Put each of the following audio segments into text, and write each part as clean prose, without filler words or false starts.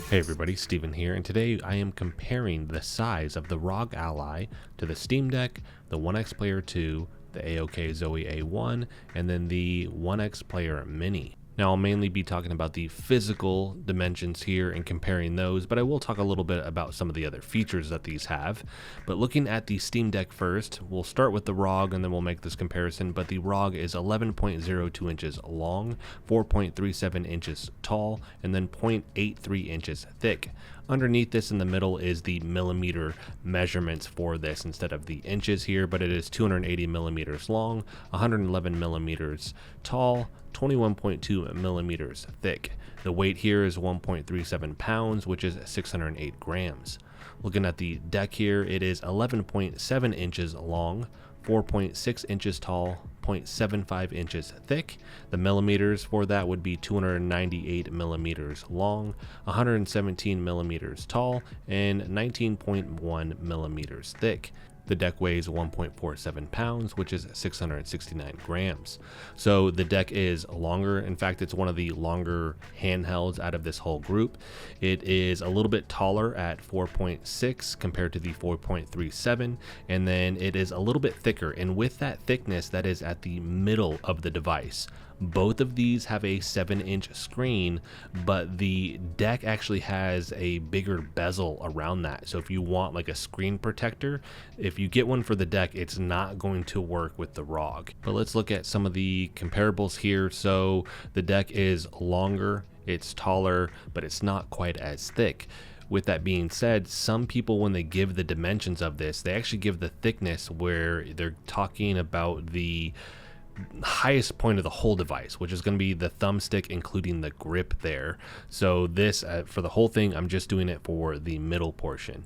Hey everybody, Steven here, and today I am comparing the size of the ROG Ally to the Steam Deck, the Onexplayer 2, the AOK Zoe A1, and then the Onexplayer Mini. Now I'll mainly be talking about the physical dimensions here and comparing those, but I will talk a little bit about some of the other features that these have. But looking at the Steam Deck first, we'll start with the ROG and then we'll make this comparison, but the ROG is 11.02 inches long, 4.37 inches tall, and then 0.83 inches thick. Underneath this in the middle is the millimeter measurements for this instead of the inches here, but it is 280 millimeters long, 111 millimeters tall, 21.2 millimeters thick. The weight here is 1.37 pounds, which is 608 grams. Looking at the deck here, it is 11.7 inches long, 4.6 inches tall, 0.75 inches thick. The millimeters for that would be 298 millimeters long, 117 millimeters tall, and 19.1 millimeters thick. The deck weighs 1.47 pounds, which is 669 grams. So the deck is longer. In fact, it's one of the longer handhelds out of this whole group. It is a little bit taller at 4.6 compared to the 4.37, and then it is a little bit thicker. And with that thickness, that is at the middle of the device. Both of these have a 7-inch screen, but the deck actually has a bigger bezel around that. So if you want like a screen protector, if you get one for the deck, it's not going to work with the ROG. But let's look at some of the comparables here. So the deck is longer, it's taller, but it's not quite as thick. With that being said, some people, when they give the dimensions of this, they actually give the thickness where they're talking about the highest point of the whole device, which is going to be the thumbstick, including the grip there. So this for the whole thing, I'm just doing it for the middle portion.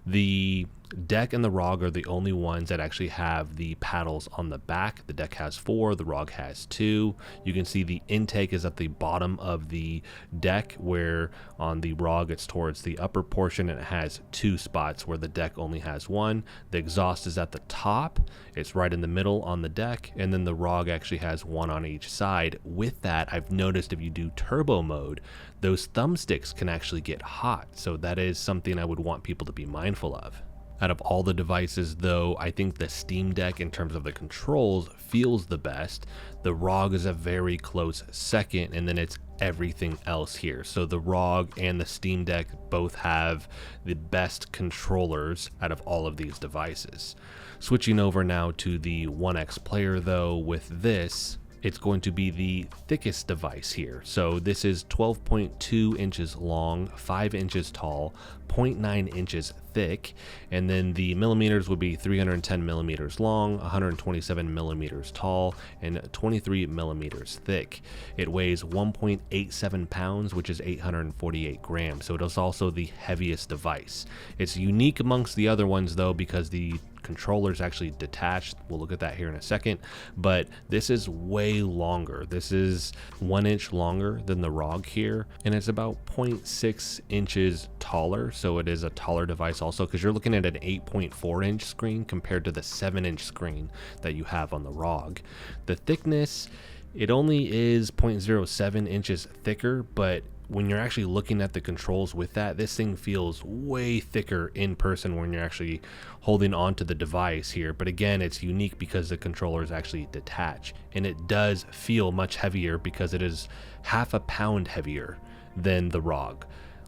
The deck and the ROG are the only ones that actually have the paddles on the back. The deck has 4, the ROG has 2. You can see the intake is at the bottom of the deck, where on the ROG it's towards the upper portion and it has 2 spots where the deck only has 1. The exhaust is at the top, it's right in the middle on the deck, and then the ROG actually has 1 on each side. With that, I've noticed if you do turbo mode, those thumbsticks can actually get hot, so that is something I would want people to be mindful of. Out of all the devices though, I think the Steam Deck in terms of the controls feels the best. The ROG is a very close second, and then it's everything else here. So the ROG and the Steam Deck both have the best controllers out of all of these devices. Switching over now to the Onexplayer though, with this, it's going to be the thickest device here. So this is 12.2 inches long, 5 inches tall, 0.9 inches thick, and then the millimeters would be 310 millimeters long, 127 millimeters tall, and 23 millimeters thick. It weighs 1.87 pounds, which is 848 grams. So it is also the heaviest device. It's unique amongst the other ones though, because the controllers actually detached. We'll look at that here in a second, but this is way longer. This is 1 inch longer than the ROG here, and it's about 0.6 inches taller. So it is a taller device also, because you're looking at an 8.4 inch screen compared to the 7-inch screen that you have on the ROG. The thickness, it only is 0.07 inches thicker, but when you're actually looking at the controls with that, this thing feels way thicker in person when you're actually holding onto the device here. But again, it's unique because the controllers actually detach, and it does feel much heavier because it is half a pound heavier than the ROG.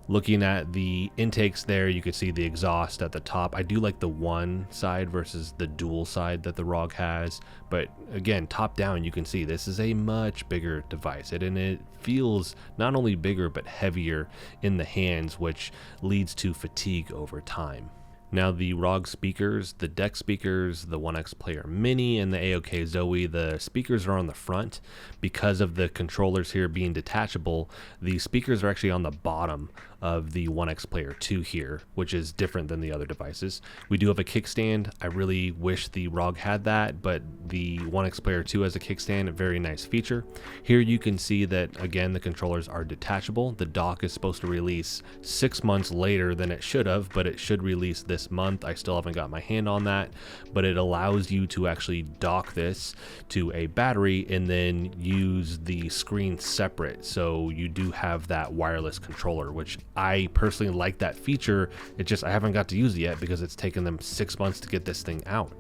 Looking at the intakes there, you can see the exhaust at the top. I do like the one side versus the dual side that the ROG has, but again, top down, you can see this is a much bigger device, and it feels not only bigger but heavier in the hands, which leads to fatigue over time. Now the ROG speakers, the deck speakers, the Onexplayer Mini, and the AOK Zoe, the speakers are on the front. Because of the controllers here being detachable, the speakers are actually on the bottom of the Onexplayer 2 here, which is different than the other devices. We do have a kickstand. I really wish the ROG had that, but the Onexplayer 2 has a kickstand, a very nice feature. Here you can see that, again, the controllers are detachable. The dock is supposed to release 6 months later than it should have, but it should release this month. I still haven't got my hand on that, but it allows you to actually dock this to a battery and then use the screen separate. So you do have that wireless controller, which I personally like that feature. It's just I haven't got to use it yet because it's taken them 6 months to get this thing out.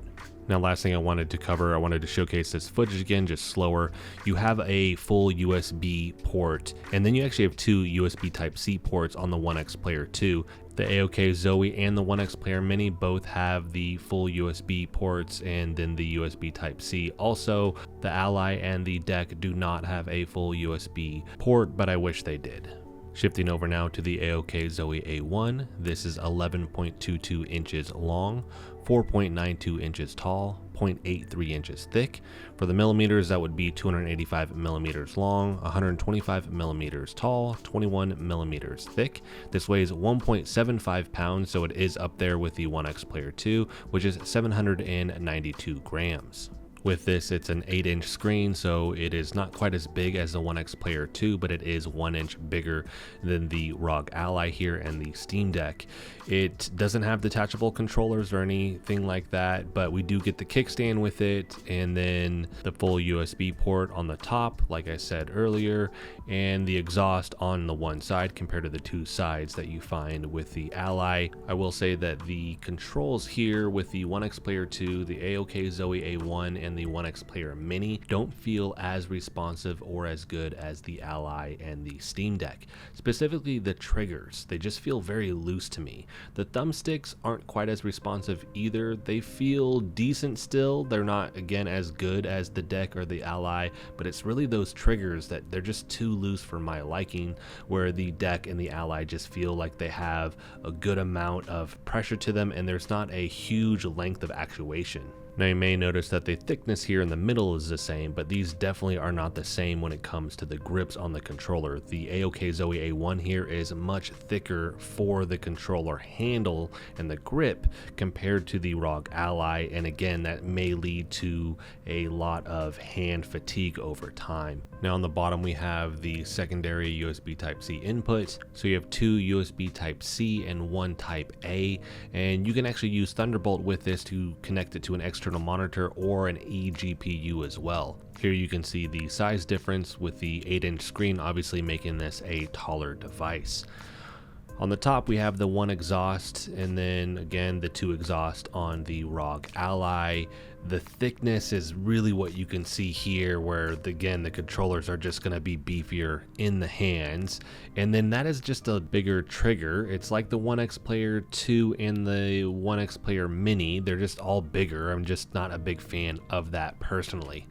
Now, last thing I wanted to cover, I wanted to showcase this footage again, just slower. You have a full USB port, and then you actually have two USB Type-C ports on the Onexplayer 2. The AOK Zoe and the Onexplayer Mini both have the full USB ports and then the USB Type-C. Also, the Ally and the Deck do not have a full USB port, but I wish they did. Shifting over now to the AOK Zoe A1, this is 11.22 inches long, 4.92 inches tall, 0.83 inches thick. For the millimeters, that would be 285 millimeters long, 125 millimeters tall, 21 millimeters thick. This weighs 1.75 pounds, so it is up there with the Onexplayer 2, which is 792 grams. With this, it's an 8-inch screen, so it is not quite as big as the Onexplayer 2, but it is 1 inch bigger than the ROG Ally here and the Steam Deck. It doesn't have detachable controllers or anything like that, but we do get the kickstand with it, and then the full USB port on the top, like I said earlier, and the exhaust on the one side compared to the two sides that you find with the Ally. I will say that the controls here with the Onexplayer 2, the AOK Zoe A1, and the Onexplayer Mini don't feel as responsive or as good as the Ally and the Steam Deck. Specifically the triggers, they just feel very loose to me. The thumbsticks aren't quite as responsive either. They feel decent still. They're not, again, as good as the Deck or the Ally, but it's really those triggers that they're just too loose for my liking, where the Deck and the Ally just feel like they have a good amount of pressure to them and there's not a huge length of actuation. Now you may notice that the thickness here in the middle is the same, but these definitely are not the same when it comes to the grips on the controller. The AOK Zoe A1 here is much thicker for the controller handle and the grip compared to the ROG Ally, and again, that may lead to a lot of hand fatigue over time. Now on the bottom we have the secondary USB Type-C input. So you have two USB Type-C and one Type-A, and you can actually use Thunderbolt with this to connect it to an external monitor or an eGPU as well. Here you can see the size difference with the 8-inch screen, obviously making this a taller device. On the top we have the one exhaust, and then again the two exhaust on the ROG Ally. The thickness is really what you can see here, where again the controllers are just going to be beefier in the hands, and then that is just a bigger trigger. It's like the Onexplayer 2 and the Onexplayer Mini, they're just all bigger. I'm just not a big fan of that personally.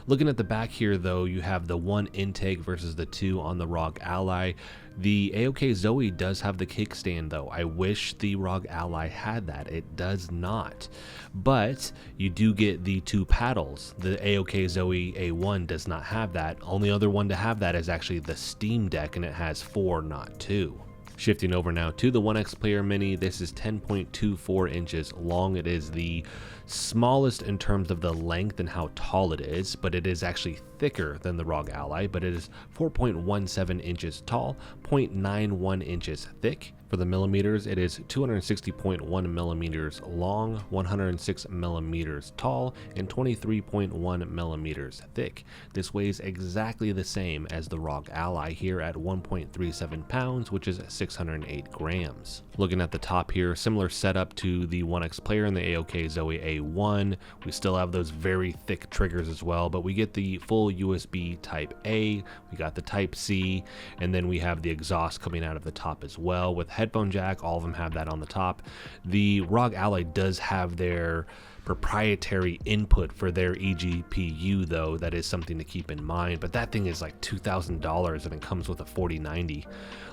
Looking at the back here though, you have the one intake versus the two on the ROG Ally. The AOK Zoe does have the kickstand though. I wish the ROG Ally had that. It does not. But you do get the two paddles. The AOK Zoe A1 does not have that. Only other one to have that is actually the Steam Deck, and it has 4, not 2. Shifting over now to the Onexplayer Mini, this is 10.24 inches long. It is the smallest in terms of the length and how tall it is, but it is actually thicker than the ROG Ally, but it is 4.17 inches tall, 0.91 inches thick. For the millimeters, it is 260.1 millimeters long, 106 millimeters tall, and 23.1 millimeters thick. This weighs exactly the same as the ROG Ally here at 1.37 pounds, which is 608 grams. Looking at the top here, similar setup to the Onexplayer and the AOK Zoe A1. We still have those very thick triggers as well, but we get the full USB Type-A, we got the Type-C, and then we have the exhaust coming out of the top as well with headphone jack. All of them have that on the top. The ROG Ally does have their proprietary input for their eGPU though. That is something to keep in mind, but that thing is like $2,000 and it comes with a 4090.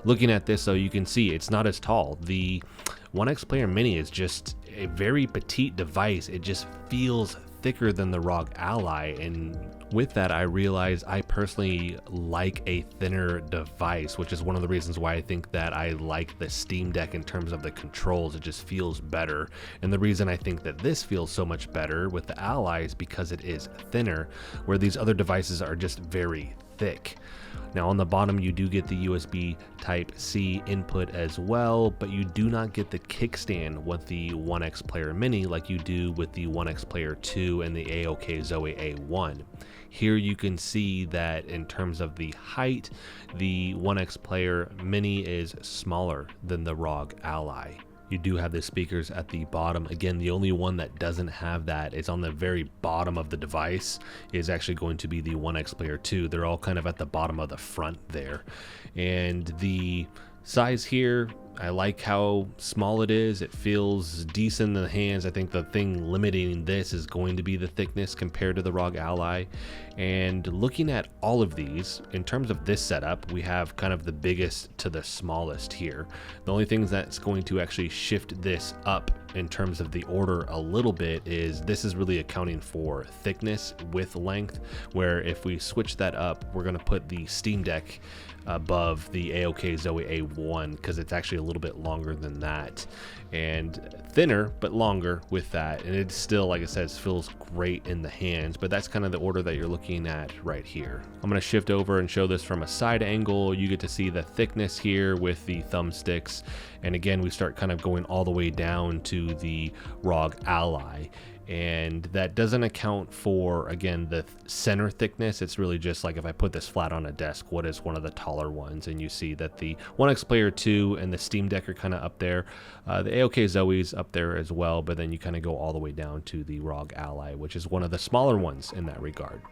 Looking at this though, you can see it's not as tall. The Onexplayer Mini is just a very petite device. It just feels thicker than the ROG Ally, and with that I realized I personally like a thinner device, which is one of the reasons why I think that I like the Steam Deck in terms of the controls. It just feels better, and the reason I think that this feels so much better with the Ally is because it is thinner, where these other devices are just very thick. Now on the bottom you do get the USB Type-C input as well, but you do not get the kickstand with the Onexplayer Mini like you do with the Onexplayer 2 and the AOK Zoe A1. Here you can see that in terms of the height, the Onexplayer Mini is smaller than the ROG Ally. You do have the speakers at the bottom. Again, the only one that doesn't have that is on the very bottom of the device is actually going to be the Onexplayer 2. They're all kind of at the bottom of the front there. And the size here, I like how small it is. It feels decent in the hands. I think the thing limiting this is going to be the thickness compared to the ROG Ally. And looking at all of these, in terms of this setup, we have kind of the biggest to the smallest here. The only things that's going to actually shift this up in terms of the order a little bit is this is really accounting for thickness with length, where if we switch that up, we're going to put the Steam Deck above the AOK Zoe A1 because it's actually a little bit longer than that and thinner but longer with that, and it still, like I said, feels great in the hands. But that's kind of the order that you're looking at right here. I'm going to shift over and show this from a side angle. You get to see the thickness here with the thumbsticks, and again we start kind of going all the way down to the ROG Ally. And that doesn't account for, again, the center thickness. It's really just like if I put this flat on a desk, what is one of the taller ones? And you see that the Onexplayer 2 and the Steam Deck are kind of up there. The AOK Zoe's up there as well, but then you kind of go all the way down to the ROG Ally, which is one of the smaller ones in that regard.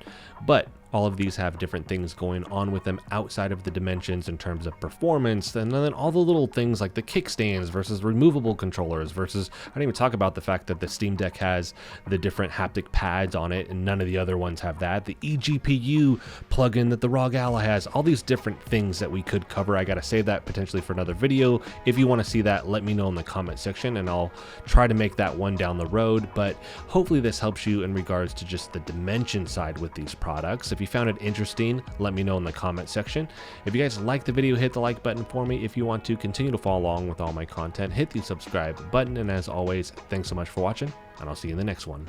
But all of these have different things going on with them outside of the dimensions in terms of performance, and then all the little things like the kickstands versus removable controllers versus, I didn't even talk about the fact that the Steam Deck has the different haptic pads on it and none of the other ones have that. The eGPU plugin that the ROG Ally has, all these different things that we could cover. I gotta save that potentially for another video. If you want to see that, let me know in the comment section and I'll try to make that one down the road. But hopefully this helps you in regards to just the dimension side with these products. If you found it interesting, let me know in the comment section. If you guys like the video, hit the like button for me. If you want to continue to follow along with all my content, hit the subscribe button. And as always, thanks so much for watching, and I'll see you in the next one.